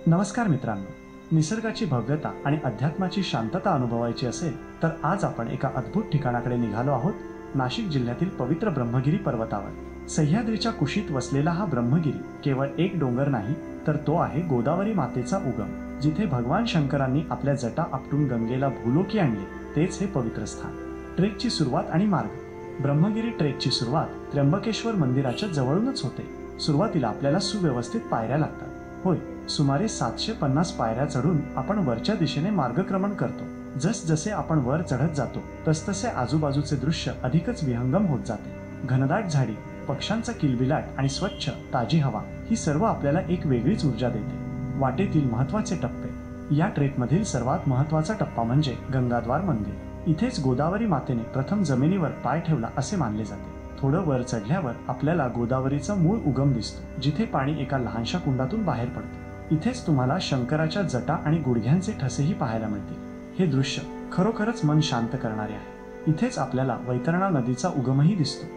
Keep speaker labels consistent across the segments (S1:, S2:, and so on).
S1: नमस्कार मित्रांनो, निसर्गाची भव्यता आणि अध्यात्माची शांतता अनुभवायची असेल तर आज आपण एका अद्भुत ठिकाणाकडे निघालो आहोत. नाशिक जिल्ह्यातील पवित्र ब्रह्मगिरी पर्वतावर. सह्याद्रीच्या कुशीत वसलेला हा ब्रह्मगिरी केवळ एक डोंगर नाही, तर तो आहे गोदावरी मातेचा उगम, जिथे भगवान शंकरांनी आपल्या जटा आपटून गंगेला भूलोकी आणले. तेच हे पवित्र स्थान. ट्रेकची सुरुवात आणि मार्ग. ब्रह्मगिरी ट्रेकची सुरुवात त्र्यंबकेश्वर मंदिराच्या जवळूनच होते. सुरुवातीला आपल्याला सुव्यवस्थित पायऱ्या लागतात. होय, सुमारे 750 पायऱ्या चढून आपण वरच्या दिशेने मार्गक्रमण करतो. जसजसे आपण वर चढत जातो तसतसे आजूबाजूचे दृश्य अधिकच विहंगम होत जाते. घनदाट झाडी, पक्ष्यांचा किलबिलाट आणि स्वच्छ ताजी हवा ही सर्व आपल्याला एक वेगळीच ऊर्जा देते. वाटेतील महत्त्वाचे टप्पे. या ट्रेकमधील सर्वात महत्त्वाचा टप्पा म्हणजे गंगाद्वार मंदिर. इथेच गोदावरी मातेने प्रथम जमिनीवर पाय ठेवला असे मानले जाते. थोडं वर चढल्यावर आपल्याला गोदावरीचा मूळ उगम दिसतो, जिथे पाणी एका लहानशा कुंडातून बाहेर पडते. इथेच तुम्हाला शंकराच्या जटा आणि गुडघ्यांचे ठसेही पाहायला मिळतील. हे दृश्य खरोखरच मन शांत करणारे आहे. इथेच आपल्याला वैतरणा नदीचा उगमही दिसतो.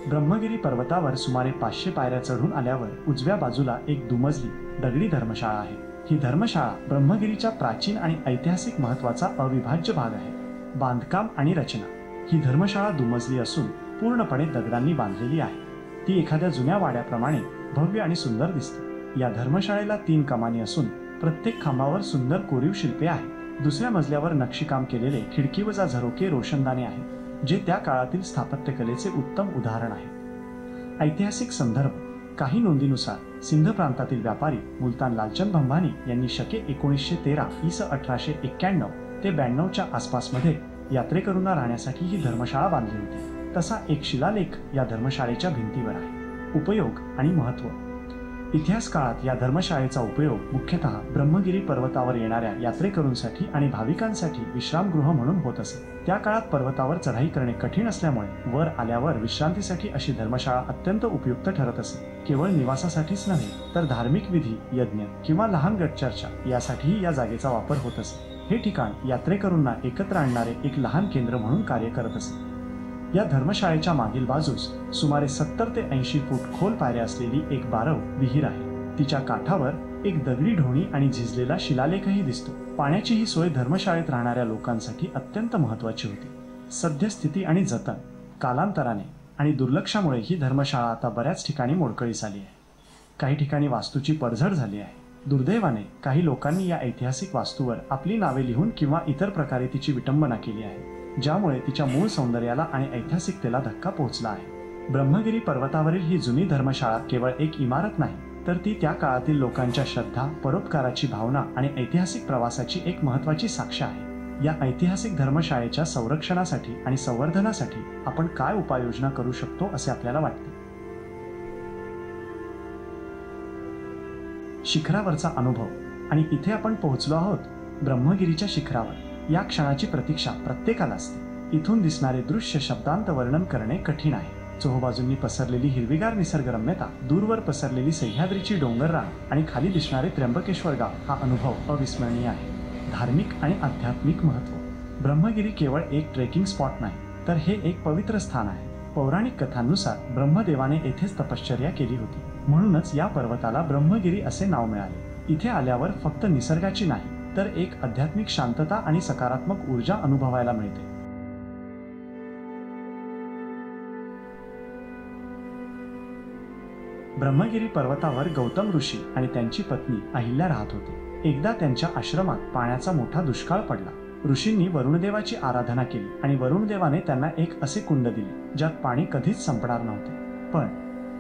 S1: ब्रह्मगिरी पर्वतावर सुमारे 500 पायऱ्या चढून आल्यावर उजव्या बाजूला एक दुमजली दगडी धर्मशाळा आहे. ही धर्मशाळा ब्रह्मगिरीच्या प्राचीन आणि ऐतिहासिक महत्त्वाचा अविभाज्य भाग आहे. बांधकाम आणि रचना. ही धर्मशाळा दुमजली असून पूर्णपणे दगडांनी बांधलेली आहे. ती एखाद्या जुन्या वाड्याप्रमाणे भव्य आणि सुंदर दिसते. या धर्मशाळेला 3 कमानी असून प्रत्येक खांबावर सुंदर कोरीव शिल्पे आहेत. दुसऱ्या मजल्यावर नक्षीकाम केलेले खिडकीवजा झरोके रोशनदाने आहेत, जे त्या काळातील स्थापत्यकलेचे उत्तम उदाहरण आहे. ऐतिहासिक संदर्भ. काही नोंदीनुसार सिंध प्रांतातील व्यापारी मुलतान लालचंद भंभानी यांनी शके 1913 इ. 1891 ते 92च्या आसपासमध्ये यात्रेकरूंना राहण्यासाठी ही धर्मशाळा बांधली होती. तसा एक शिलालेख या धर्मशाळेच्या भिंतीवर आहे. उपयोग आणि महत्त्व. इतिहास काळात या धर्मशाळेचा उपयोग मुख्यतः ब्रह्मगिरी पर्वतावर येणाऱ्या यात्रेकरूंसाठी आणि भाविकांसाठी विश्रामगृह म्हणून होत असे. त्या काळात पर्वतावर चढाई करणे कठीण असल्यामुळे वर आल्यावर विश्रांतीसाठी अशी धर्मशाळा अत्यंत उपयुक्त ठरत असे. केवळ निवासासाठीच नव्हे, तर धार्मिक विधी, यज्ञ किंवा लहान गट चर्चा यासाठीही या जागेचा वापर होत असे. हे ठिकाण यात्रेकरूंना एकत्र आणणारे एक लहान केंद्र म्हणून कार्य करत असे. या धर्मशाळेच्या मागील बाजूस सुमारे 70 ते 80 फूट खोल पायऱ्या असलेली एक बारव विहीर आहे. तिच्या काठावर एक दगडी ढोणी आणि झिजलेला शिलालेखही दिसतो. पाण्याची ही सोय धर्मशाळेत राहणाऱ्या लोकांसाठी अत्यंत महत्त्वाची होती. सद्यस्थिती आणि जतन. कालांतराने आणि दुर्लक्षामुळे ही धर्मशाळा आता बऱ्याच ठिकाणी मोडकळीस आली आहे. काही ठिकाणी वास्तूची पडझड झाली आहे. दुर्दैवाने काही लोकांनी या ऐतिहासिक वास्तूवर आपली नावे लिहून किंवा इतर प्रकारे तिची विटंबना केली आहे, ज्यामुळे तिच्या मूळ सौंदर्याला आणि ऐतिहासिकतेला धक्का पोहोचला आहे. ब्रह्मगिरी पर्वतावरील ही जुनी धर्मशाळा केवळ एक इमारत नाही, तर ती त्या काळातील लोकांच्या श्रद्धा, परोपकाराची भावना आणि ऐतिहासिक प्रवासाची एक महत्त्वाची साक्ष आहे. या ऐतिहासिक धर्मशाळेच्या संरक्षणासाठी आणि संवर्धनासाठी आपण काय उपाययोजना करू शकतो असे आपल्याला वाटते? शिखरावरचा अनुभव. आणि इथे आपण पोहोचलो आहोत, ब्रह्मगिरीच्या शिखरावर. या क्षणाची प्रतीक्षा प्रत्येकाला असते. इथून दिसणारे दृश्य शब्दांत वर्णन करणे कठीण आहे. चोहोबाजूंनी पसरलेली हिरवीगार निसर्गरम्यता, दूरवर पसरलेली सह्याद्रीची डोंगररांग आणि खाली दिसणारे त्र्यंबकेश्वर गाव हा अनुभव अविस्मरणीय आहे. धार्मिक आणि आध्यात्मिक महत्त्व. ब्रह्मगिरी केवळ एक ट्रेकिंग स्पॉट नाही, तर हे एक पवित्र स्थान आहे. पौराणिक कथांनुसार ब्रह्मदेवाने येथेच तपश्चर्या केली होती, म्हणूनच या पर्वताला ब्रह्मगिरी असे नाव मिळाले. इथे आल्यावर फक्त निसर्गाची नाही, तर एक आध्यात्मिक शांतता आणि सकारात्मक ऊर्जा अनुभवायला मिळते. ब्रह्मगिरी पर्वतावर गौतम ऋषी आणि त्यांची पत्नी अहिल्या राहत होते. एकदा त्यांच्या आश्रमात पाण्याचा मोठा दुष्काळ पडला. ऋषींनी वरुणदेवाची आराधना केली आणि वरुणदेवाने त्यांना एक असे कुंड दिले ज्यात पाणी कधीच संपणार नव्हते. पण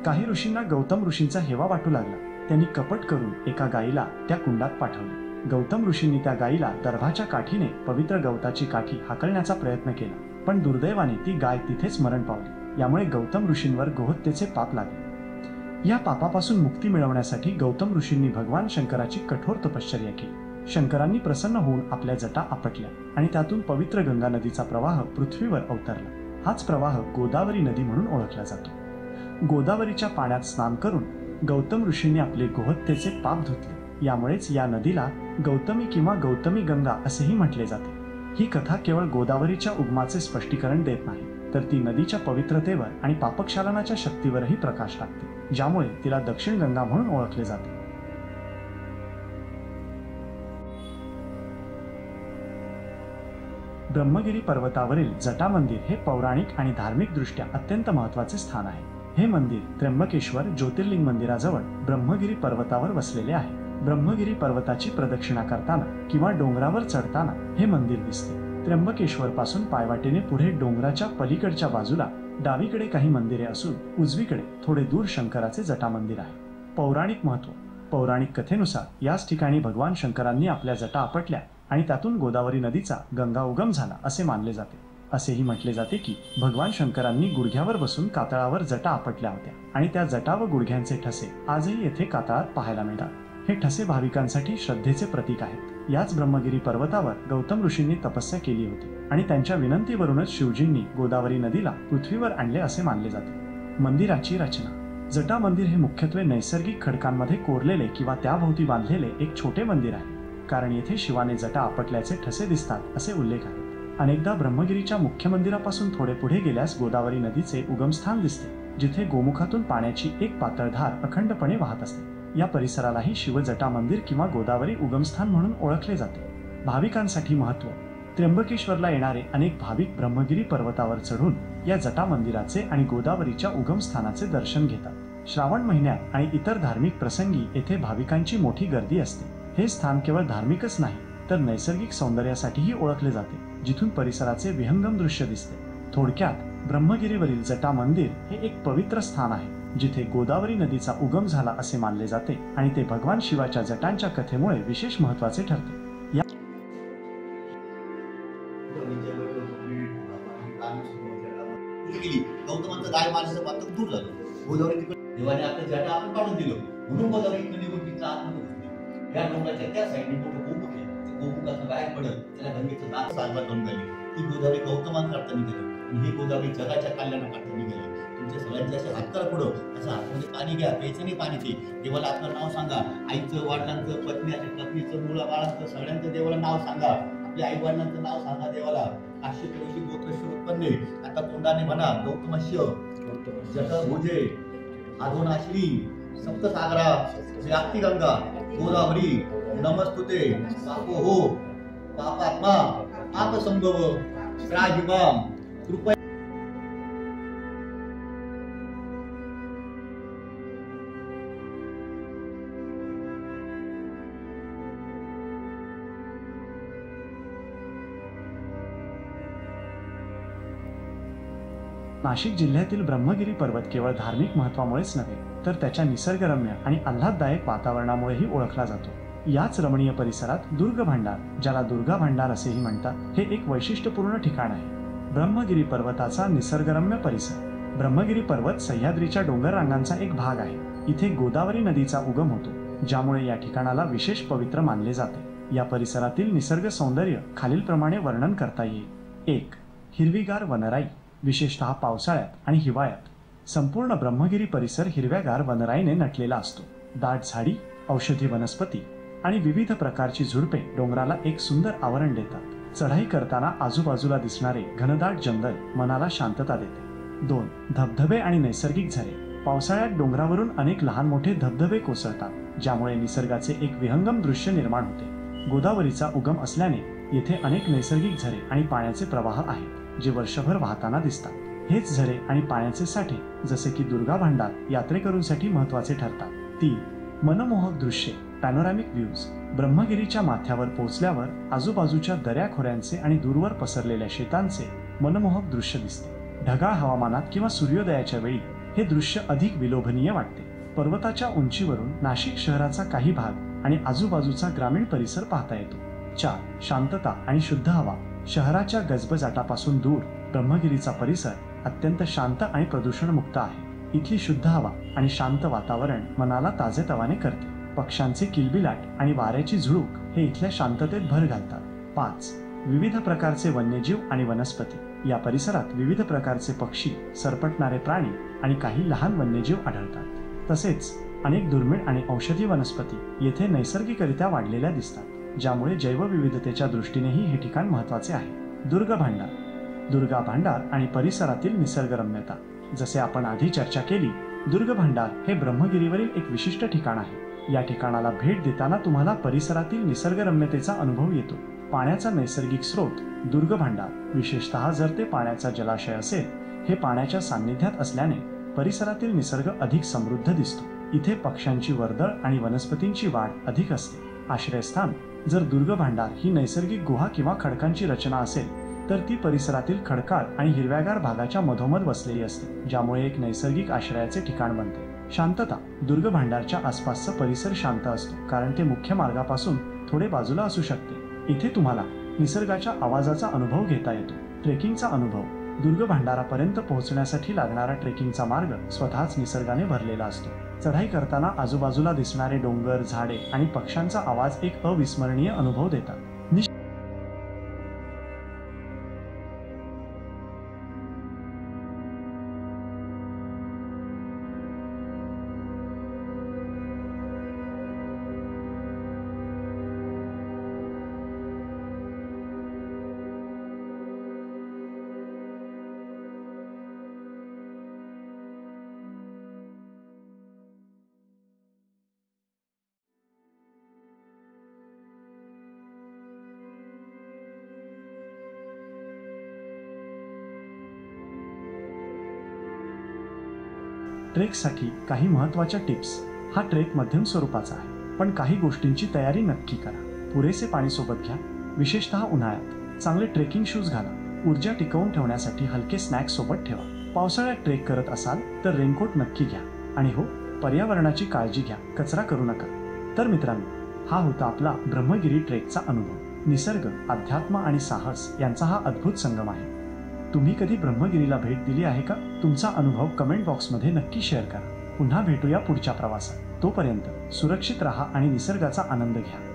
S1: काही ऋषींना गौतम ऋषींचा हेवा वाटू लागला. त्यांनी कपट करून एका गायीला त्या कुंडात पाठवले. गौतम ऋषींनी त्या गायीला दर्भाच्या काठीने पवित्र गवताची काठी हाकलण्याचा प्रयत्न केला, पण दुर्दैवाने ती गाय तिथेच मरण पावली. यामुळे गौतम ऋषींवर गोहत्येचे पाप लागले. या पापापासून मुक्ती मिळवण्यासाठी गौतम ऋषींनी भगवान शंकराची कठोर तपश्चर्या केली. शंकरांनी प्रसन्न होऊन आपल्या जटा आपटल्या आणि त्यातून पवित्र गंगा नदीचा प्रवाह पृथ्वीवर अवतरला. हाच प्रवाह गोदावरी नदी म्हणून ओळखला जातो. गोदावरीच्या पाण्यात स्नान करून गौतम ऋषींनी आपले गोहत्येचे पाप धुतले. यामुळेच या नदीला गौतमी किंवा गौतमी गंगा असेही म्हटले जाते. ही कथा केवळ गोदावरीच्या उगमाचे स्पष्टीकरण देत नाही, तर ती नदीच्या पवित्रतेवर आणि पापक्षालनाच्या शक्तीवरही प्रकाश टाकते, ज्यामुळे तिला दक्षिण गंगा म्हणून ओळखले जाते. ब्रह्मगिरी पर्वतावरील जटा मंदिर हे पौराणिक आणि धार्मिक दृष्ट्या अत्यंत महत्त्वाचे स्थान आहे. हे मंदिर त्र्यंबकेश्वर ज्योतिर्लिंग मंदिराजवळ ब्रह्मगिरी पर्वतावर वसलेले आहे. ब्रह्मगिरी पर्वताची प्रदक्षिणा करताना किंवा डोंगरावर चढताना हे मंदिर दिसते. त्र्यंबकेश्वर पासून पायवाटेने पुढे डोंगराच्या पलीकडच्या बाजूला डावीकडे काही मंदिरे असून उजवीकडे थोडे दूर शंकराचे जटा मंदिर आहे. पौराणिक महत्त्व. पौराणिक कथेनुसार याच ठिकाणी भगवान शंकरांनी आपल्या जटा आपटल्या आणि त्यातून गोदावरी नदीचा गंगा उगम झाला असे मानले जाते. असेही म्हटले जाते की भगवान शंकरांनी गुडघ्यावर बसून कातळावर जटा आपटल्या होत्या आणि त्या जटा व गुडघ्यांचे ठसे आजही येथे कातळात पाहायला मिळतात. हे ठसे भाविकांसाठी श्रद्धेचे प्रतीक आहेत. याच ब्रह्मगिरी पर्वतावर गौतम ऋषींनी तपस्या केली होती आणि त्यांच्या विनंतीवरूनच शिवजींनी गोदावरी नदीला पृथ्वीवर आणले असे मानले जाते. मंदिराची रचना. जटा मंदिर हे मुख्यत्वे नैसर्गिक खडकांमध्ये कोरलेले किंवा त्याभोवती बांधलेले एक छोटे मंदिर आहे, कारण येथे शिवाने जटा आपटल्याचे ठसे दिसतात असे उल्लेख आहेत. अनेकदा ब्रह्मगिरीच्या मुख्य मंदिरापासून थोडे पुढे गेल्यास गोदावरी नदीचे उगमस्थान दिसते, जिथे गोमुखातून पाण्याची एक पातळ धार अखंडपणे वाहत असते. या परिसरालाही शिवजटा मंदिर किंवा गोदावरी उगमस्थान म्हणून ओळखले जाते. भाविकांसाठी महत्त्व. त्र्यंबकेश्वरला येणारे अनेक भाविक ब्रह्मगिरी पर्वतावर चढून या जटा मंदिराचे आणि गोदावरीच्या उगमस्थानाचे दर्शन घेतात. श्रावण महिन्यात आणि इतर धार्मिक प्रसंगी येथे भाविकांची मोठी गर्दी असते. हे स्थान केवळ धार्मिकच नाही तर नैसर्गिक सौंदर्यासाठीही ओळखले जाते, जिथून परिसराचे विहंगम दृश्य दिसते. थोडक्यात ब्रह्मगिरीवरील जटा मंदिर हे एक पवित्र स्थान आहे, जिथे गोदावरी नदीचा उगम झाला असे मानले जाते आणि ते भगवान शिवाच्या जटांच्या कथेमुळे विशेष महत्त्वाचे ठरते.
S2: गौतमांचं गाय माणसाचं पात्र दूर झालं. गोदावरी तिकडे देवाने आपल्या जटा आपण काढून दिलं म्हणून गोदावरी इकडे निघून तिचा आतमध्ये घुसली. या डोंगराच्या त्या साईडने मोठं गोमुख आहे. ते गोमुखाचं गाय पडत त्याला गंगेचं दात साजरा करून गेली. ती गोदावरी गौतमांकरता निघाली आणि ही गोदावरी जगाच्या कल्याणाकरता निघाली. तुमच्या सगळ्यांचे असे हात करा पुढं, असं हातमध्ये पाणी घ्या, प्यायचं नाही पाणी. ते देवाला आपलं नाव सांगा. आईचं, वडिलांचं, पत्नीचं, मुलं बाळांचं सगळ्यांचं देवाला नाव सांगा. आपल्या आई वडिलांचं नाव सांगा देवाला. काश्यप ऋषी गोत्रश्य उत्पन्ने. आता तोंडाने म्हणा गौतमस्य जटभुजे अधोनाश्री सप्तसागरा व्याप्ती गंगा गोदावरी नमस्तुते पापो हो पापात्मा पापसंभव त्राहिमाम कृपया.
S1: नाशिक जिल्ह्यातील ब्रह्मगिरी पर्वत केवळ धार्मिक महत्त्वामुळेच नव्हे तर त्याच्या निसर्गरम्य आणि आल्हाददायक वातावरणामुळेही ओळखला जातो. याच रमणीय परिसरात दुर्ग भांडार, ज्याला दुर्गा भांडार असेही म्हणतात, हे एक वैशिष्ट्यपूर्ण ठिकाण आहे. ब्रह्मगिरी पर्वताचा निसर्गरम्य परिसर. ब्रह्मगिरी पर्वत सह्याद्रीच्या डोंगर रांगांचा एक भाग आहे. इथे गोदावरी नदीचा उगम होतो, ज्यामुळे या ठिकाणाला विशेष पवित्र मानले जाते. या परिसरातील निसर्ग सौंदर्य खालीलप्रमाणे वर्णन करता येईल. 1. हिरवीगार वनराई, विशेषतः पावसाळ्यात आणि हिवाळ्यात. संपूर्ण ब्रह्मगिरी परिसर हिरव्यागार वनराईने नटलेला असतो. दाट झाडी, औषधी वनस्पती आणि विविध प्रकारची झुडपे डोंगराला एक सुंदर आवरण देतात. चढाई करताना आजूबाजूला दिसणारे घनदाट जंगल मनाला शांतता देते. 2. धबधबे आणि नैसर्गिक झरे. पावसाळ्यात डोंगरावरून अनेक लहान मोठे धबधबे कोसळतात, ज्यामुळे निसर्गाचे एक विहंगम दृश्य निर्माण होते. गोदावरीचा उगम असल्याने येथे अनेक नैसर्गिक झरे आणि पाण्याचे प्रवाह आहेत, जे वर्षभर वाहताना दिसतात. हेच झरे आणि पाण्याचे साठे, जसे की दुर्गा भांडार, यात्रेकरूंसाठी महत्त्वाचे ठरतात. 3. मनमोहक दृश्ये, पॅनोरॅमिक व्ह्यूज. ब्रह्मगिरीच्या माथ्यावर पोहोचल्यावर आजूबाजूच्या दऱ्याखोऱ्यांचे आणि दूरवर पसरलेल्या शेतांचे मनमोहक दृश्य दिसते. ढगाळ हवामानात किंवा सूर्योदयाच्या वेळी हे दृश्य अधिक विलोभनीय वाटते. पर्वताच्या उंचीवरून नाशिक शहराचा काही भाग आणि आजूबाजूचा ग्रामीण परिसर पाहता येतो. 4. शांतता आणि शुद्ध हवा. शहराच्या गजबजाटापासून दूर ब्रह्मगिरीचा परिसर अत्यंत शांत आणि प्रदूषणमुक्त आहे. इथली शुद्ध हवा आणि शांत वातावरण मनाला ताजेतवाने करते. पक्ष्यांचे किलबिलाट आणि वाऱ्याची झुळूक हे इथल्या शांततेत भर घालतात. 5. विविध प्रकारचे वन्यजीव आणि वनस्पती. या परिसरात विविध प्रकारचे पक्षी, सरपटणारे प्राणी आणि काही लहान वन्यजीव आढळतात. तसेच अनेक दुर्मिळ आणि औषधी वनस्पती येथे नैसर्गिकरित्या वाढलेल्या दिसतात, ज्यामुळे जैवविविधतेच्या दृष्टीनेही हे ठिकाण महत्त्वाचे आहे. दुर्ग भांडार. दुर्गा भांडार आणि परिसरातील निसर्गरम्यता. जसे आपण आधी चर्चा केली, दुर्ग भांडार हे ब्रह्मगिरीवरील एक विशिष्ट ठिकाण आहे. या ठिकाणाला भेट देताना तुम्हाला परिसरातील निसर्गरम्यतेचा अनुभव येतो. पाण्याचा नैसर्गिक स्रोत दुर्ग भांडार, विशेषतः जर ते पाण्याचा जलाशय असेल, हे पाण्याच्या सान्निध्यात असल्याने परिसरातील निसर्ग अधिक समृद्ध दिसतो. इथे पक्ष्यांची वर्दळ आणि वनस्पतींची वाढ अधिक असते. आश्रयस्थान जर दुर्ग भांडार ही नैसर्गिक गुहा किंवा खडकांची रचना असेल, तर ती परिसरातील खडकाळ आणि हिरव्यागार भागाच्या मधोमध वसलेली असते, ज्यामुळे एक नैसर्गिक आश्रयाचे ठिकाण बनते. शांतता दुर्ग भांडारच्या आसपासचा परिसर शांत असतो, कारण ते मुख्य मार्गापासून थोडे बाजूला असू शकते. इथे तुम्हाला निसर्गाच्या आवाजाचा अनुभव घेता येतो. ट्रेकिंगचा अनुभव दुर्ग भांडारापर्यंत पोहोचण्यासाठी लागणारा ट्रेकिंगचा मार्ग स्वतःच निसर्गाने भरलेला असतो. चढाई करताना आजूबाजूला दिसणारे डोंगर, झाडे आणि पक्ष्यांचा आवाज एक अविस्मरणीय अनुभव देतात. ट्रेकसाठी काही महत्त्वाच्या टिप्स. हा ट्रेक मध्यम स्वरूपाचा आहे, पण काही गोष्टींची तयारी नक्की करा. पुरेसे पाणी सोबत घ्या, विशेषतः उन्हाळ्यात. चांगले ट्रेकिंग शूज घाला. ऊर्जा टिकवून ठेवण्यासाठी हलके स्नॅक्स सोबत ठेवा. पावसाळ्यात ट्रेक करत असाल तर रेनकोट नक्की घ्या. आणि हो, पर्यावरणाची काळजी घ्या, कचरा करू नका. तर मित्रांनो, हा होता आपला ब्रह्मगिरी ट्रेकचा अनुभव. निसर्ग, अध्यात्म आणि साहस यांचा हा अद्भुत संगम आहे. तुम्ही कधी ब्रह्मगिरीला भेट दिली आहे का? तुमचा अनुभव कमेंट बॉक्समध्ये नक्की शेअर करा. पुन्हा भेटूया पुढच्या प्रवासात. तोपर्यंत सुरक्षित राहा आणि निसर्गाचा आनंद घ्या.